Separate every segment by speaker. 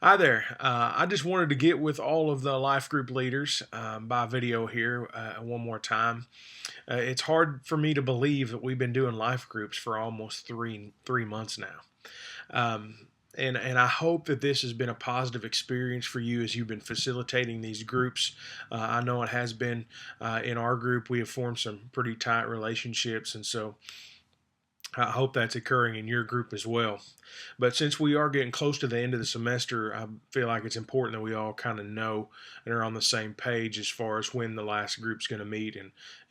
Speaker 1: Hi there. I just wanted to get with all of the life group leaders by video here one more time. It's hard for me to believe that we've been doing life groups for almost three months now. And I hope that this has been a positive experience for you as you've been facilitating these groups. I know it has been in our group. We have formed some pretty tight relationships, and so I hope that's occurring in your group as well. But since we are getting close to the end of the semester, I feel like it's important that we all kind of know and are on the same page as far as when the last group's going to meet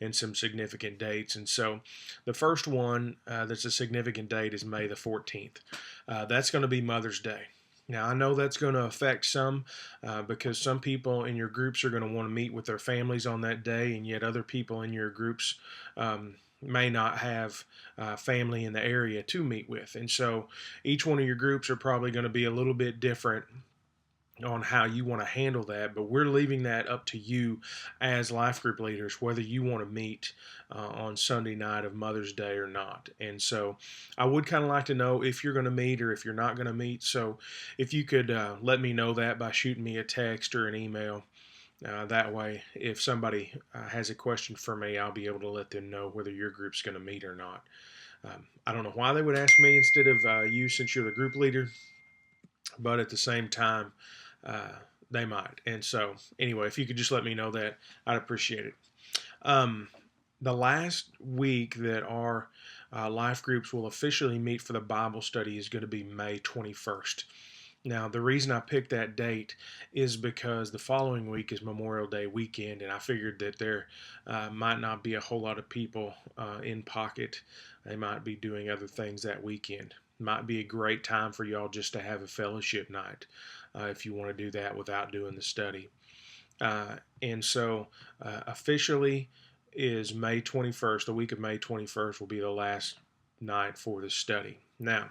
Speaker 1: and some significant dates. And so the first one that's a significant date is May the 14th. That's going to be Mother's Day. Now, I know that's going to affect some because some people in your groups are going to want to meet with their families on that day, and yet other people in your groups may not have family in the area to meet with. And so each one of your groups are probably going to be a little bit different on how you want to handle that, but we're leaving that up to you as life group leaders, whether you want to meet on Sunday night of Mother's Day or not. And so I would kind of like to know if you're going to meet or if you're not going to meet. So if you could let me know that by shooting me a text or an email. That way, if somebody has a question for me, I'll be able to let them know whether your group's going to meet or not. I don't know why they would ask me instead of you since you're the group leader, but at the same time, uh, they might. And so, anyway, if you could just let me know that, I'd appreciate it. Um, the last week that our life groups will officially meet for the Bible study is going to be May 21st. Now, the reason I picked that date is because the following week is Memorial Day weekend, and I figured that there might not be a whole lot of people in pocket. They might be doing other things that weekend. Might be a great time for y'all just to have a fellowship night if you want to do that without doing the study. And so, officially, is May 21st. The week of May 21st will be the last night for the study. Now,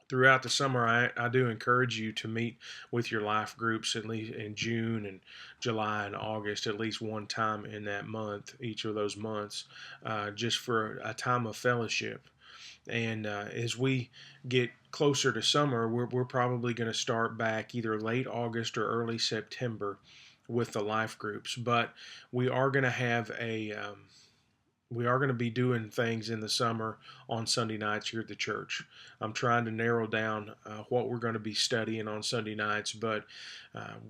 Speaker 1: throughout the summer, I do encourage you to meet with your life groups at least in June and July and August, at least one time in that month, each of those months, just for a time of fellowship. And as we get closer to summer, we're probably going to start back either late August or early September with the life groups. But we are going to have we are going to be doing things in the summer on Sunday nights here at the church. I'm trying to narrow down what we're going to be studying on Sunday nights, but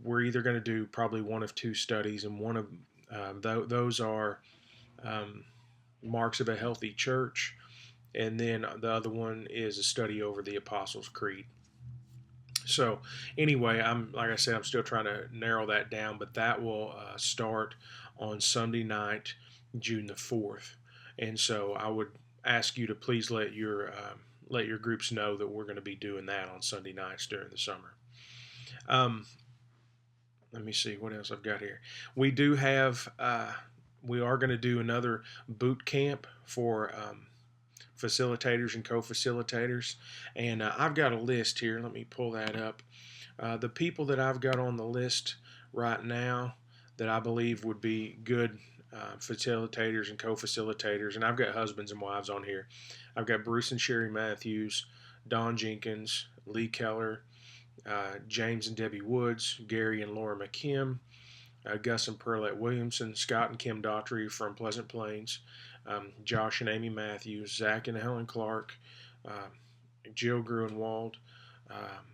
Speaker 1: we're either going to do probably one of two studies, and one of those are um, marks of a healthy church, and then the other one is a study over the Apostles' Creed. So anyway, I'm like I said, I'm still trying to narrow that down, but that will start on Sunday night, June the 4th. And so I would ask you to please let your groups know that we're going to be doing that on Sunday nights during the summer. Um, Let me see what else I've got here. We do have we are going to do another boot camp for facilitators and co-facilitators, and I've got a list here. Let me pull that up. The people that I've got on the list right now that I believe would be good facilitators and co-facilitators, and I've got husbands and wives on here. I've got Bruce and Sherry Matthews, Don Jenkins, Lee Keller, James and Debbie Woods, Gary and Laura McKim, Gus and Pearlette Williamson, Scott and Kim Daughtry from Pleasant Plains, Josh and Amy Matthews, Zach and Helen Clark, uh, Jill Gruenwald, um,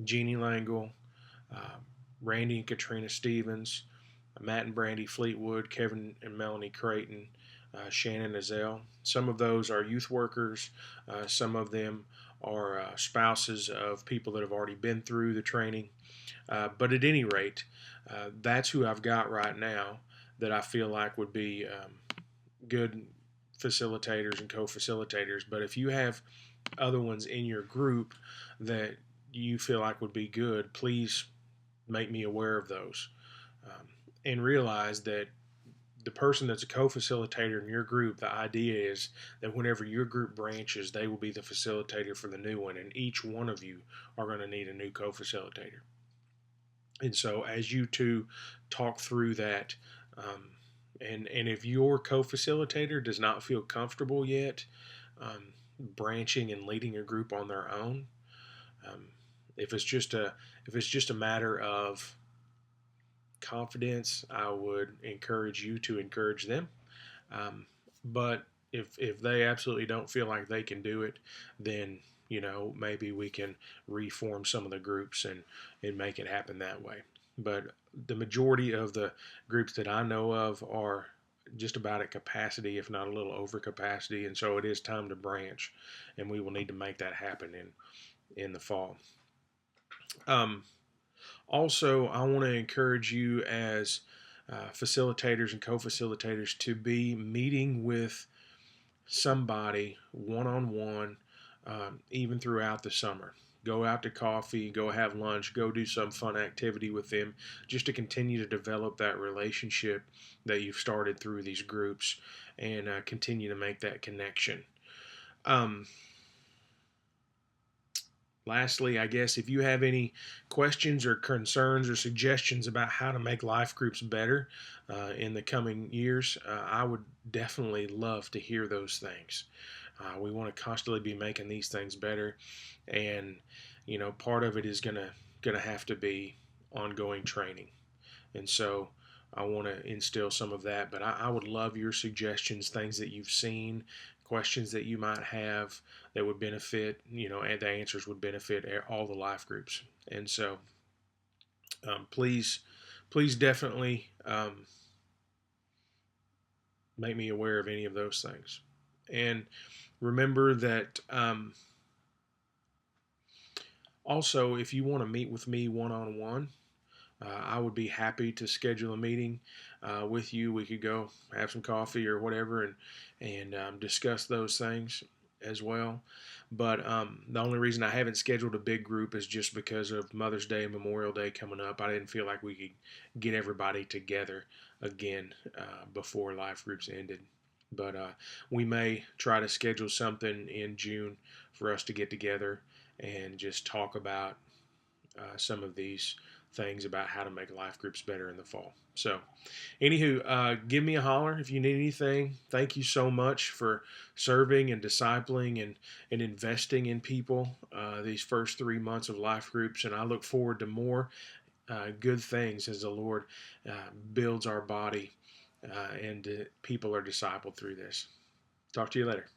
Speaker 1: Jeannie Langle, uh, Randy and Katrina Stevens, Matt and Brandy Fleetwood, Kevin and Melanie Creighton, Shannon Azell. Some of those are youth workers. Some of them are spouses of people that have already been through the training. But at any rate, that's who I've got right now that I feel like would be good facilitators and co-facilitators. But if you have other ones in your group that you feel like would be good, please make me aware of those. And realize that the person that's a co-facilitator in your group, the idea is that whenever your group branches, they will be the facilitator for the new one, and each one of you are going to need a new co-facilitator. And so, as you two talk through that, and if your co-facilitator does not feel comfortable yet branching and leading a group on their own, um, If it's just a matter of confidence, I would encourage you to encourage them. But if they absolutely don't feel like they can do it, then maybe we can reform some of the groups and make it happen that way. But the majority of the groups that I know of are just about at capacity, if not a little over capacity, and so it is time to branch, and we will need to make that happen in the fall. Um, Also, I want to encourage you as facilitators and co-facilitators to be meeting with somebody one on one, even throughout the summer. Go out to coffee, go have lunch, go do some fun activity with them, just to continue to develop that relationship that you've started through these groups and continue to make that connection. Um, Lastly, I guess if you have any questions or concerns or suggestions about how to make life groups better in the coming years, I would definitely love to hear those things. We want to constantly be making these things better, and part of it is gonna have to be ongoing training. And so I want to instill some of that. But I would love your suggestions, things that you've seen, questions that you might have that would benefit, and the answers would benefit all the life groups. And so please definitely make me aware of any of those things. And remember that also, if you want to meet with me one on one, I would be happy to schedule a meeting with you. We could go have some coffee or whatever and discuss those things as well. But the only reason I haven't scheduled a big group is just because of Mother's Day and Memorial Day coming up. I didn't feel like we could get everybody together again before life groups ended. But we may try to schedule something in June for us to get together and just talk about some of these things about how to make life groups better in the fall. So, anywho, give me a holler if you need anything. Thank you so much for serving and discipling and investing in people these first 3 months of life groups. And I look forward to more good things as the Lord builds our body and people are discipled through this. Talk to you later.